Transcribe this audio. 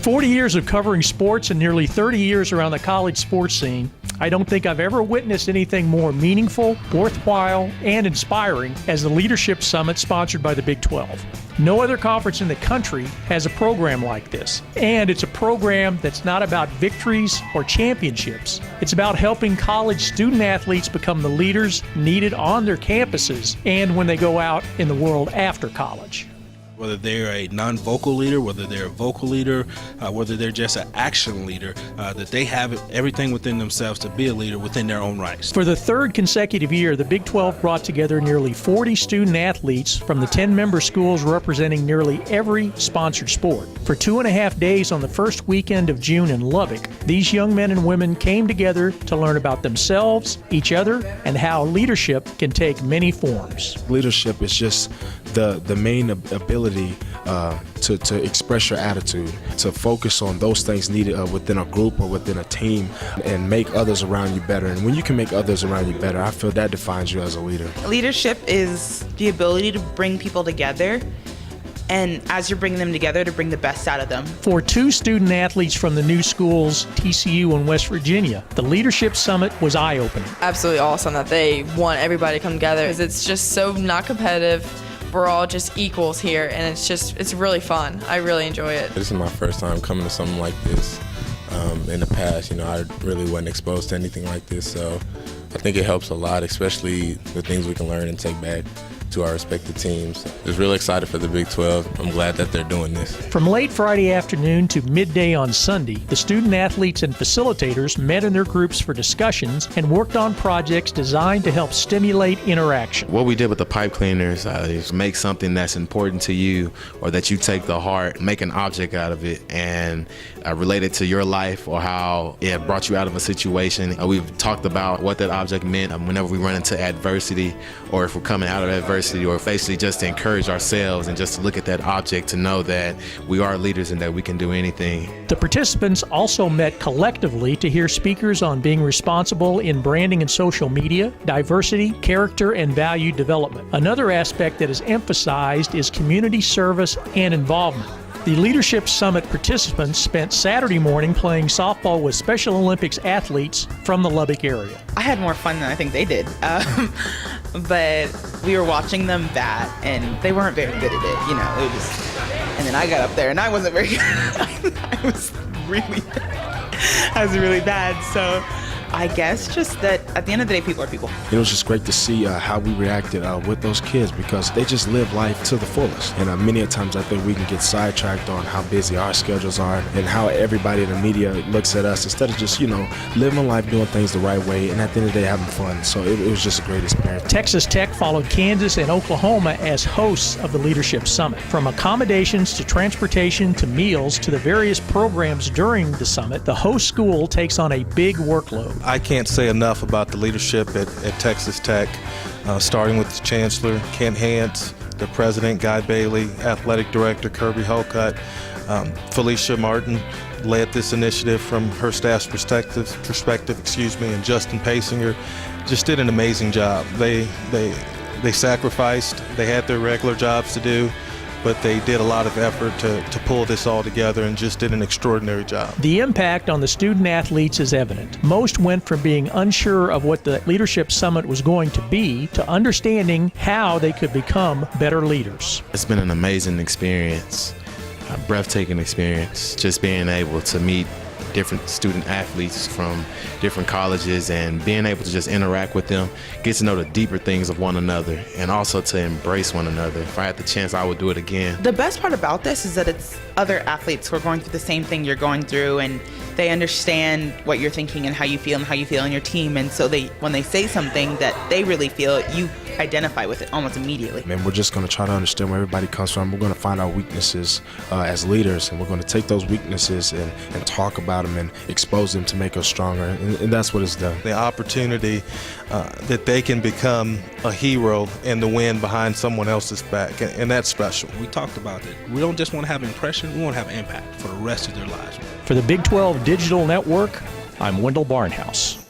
40 years of covering sports and nearly 30 years around the college sports scene, I don't think I've ever witnessed anything more meaningful, worthwhile, and inspiring as the Leadership Summit sponsored by the Big 12. No other conference in the country has a program like this, and it's a program that's not about victories or championships. It's about helping college student athletes become the leaders needed on their campuses and when they go out in the world after college. Whether they're a non-vocal leader, whether they're a vocal leader, whether they're just an action leader, that they have everything within themselves to be a leader within their own rights. For the third consecutive year, the Big 12 brought together nearly 40 student athletes from the 10 member schools representing nearly every sponsored sport. For 2.5 days on the first weekend of June in Lubbock, these young men and women came together to learn about themselves, each other, and how leadership can take many forms. Leadership is just the main ability to express your attitude, to focus on those things needed within a group or within a team, and make others around you better. And when you can make others around you better, I feel that defines you as a leader. Leadership is the ability to bring people together, and as you're bringing them together, to bring the best out of them. For two student athletes from the new schools, TCU and West Virginia, the Leadership Summit was eye-opening. Absolutely awesome that they want everybody to come together, because it's just so not competitive. We're all just equals here, and it's really fun. I really enjoy it. This is my first time coming to something like this. In the past, I really wasn't exposed to anything like this, so I think it helps a lot, especially the things we can learn and take back to our respective teams. Just really excited for the Big 12. I'm glad that they're doing this. From late Friday afternoon to midday on Sunday, the student athletes and facilitators met in their groups for discussions and worked on projects designed to help stimulate interaction. What we did with the pipe cleaners is make something that's important to you or that you take to heart, make an object out of it, and relate it to your life or how it brought you out of a situation. We've talked about what that object meant whenever we run into adversity, or if we're coming out of adversity, or basically just to encourage ourselves and just to look at that object to know that we are leaders and that we can do anything. The participants also met collectively to hear speakers on being responsible in branding and social media, diversity, character, and value development. Another aspect that is emphasized is community service and involvement. The Leadership Summit participants spent Saturday morning playing softball with Special Olympics athletes from the Lubbock area. I had more fun than I think they did, but we were watching them bat, and they weren't very good at it, It was, and then I got up there, and I wasn't very good. I was really bad, so I guess just that at the end of the day, people are people. It was just great to see how we reacted with those kids, because they just live life to the fullest. And many a times I think we can get sidetracked on how busy our schedules are and how everybody in the media looks at us instead of just, living life, doing things the right way, and at the end of the day, having fun. So it was just a great experience. Texas Tech followed Kansas and Oklahoma as hosts of the Leadership Summit. From accommodations to transportation to meals to the various programs during the summit, the host school takes on a big workload. I can't say enough about the leadership at Texas Tech, starting with the Chancellor, Kent Hance, the President, Guy Bailey, Athletic Director, Kirby Holcutt. Felicia Martin led this initiative from her staff's perspective, and Justin Pasinger just did an amazing job. They sacrificed, they had their regular jobs to do, but they did a lot of effort to pull this all together and just did an extraordinary job. The impact on the student athletes is evident. Most went from being unsure of what the Leadership Summit was going to be to understanding how they could become better leaders. It's been an amazing experience, a breathtaking experience, just being able to meet different student athletes from different colleges and being able to just interact with them, get to know the deeper things of one another, and also to embrace one another. If I had the chance, I would do it again. The best part about this is that it's other athletes who are going through the same thing you're going through, and they understand what you're thinking and how you feel in your team, and so when they say something that they really feel, you identify with it almost immediately. And we're just going to try to understand where everybody comes from. We're going to find our weaknesses as leaders, and we're going to take those weaknesses and talk about them and expose them to make us stronger, and that's what it's done. The opportunity that they can become a hero and the win behind someone else's back, and that's special. We talked about it. We don't just want to have impression, we want to have impact for the rest of their lives. For the Big 12 Digital Network, I'm Wendell Barnhouse.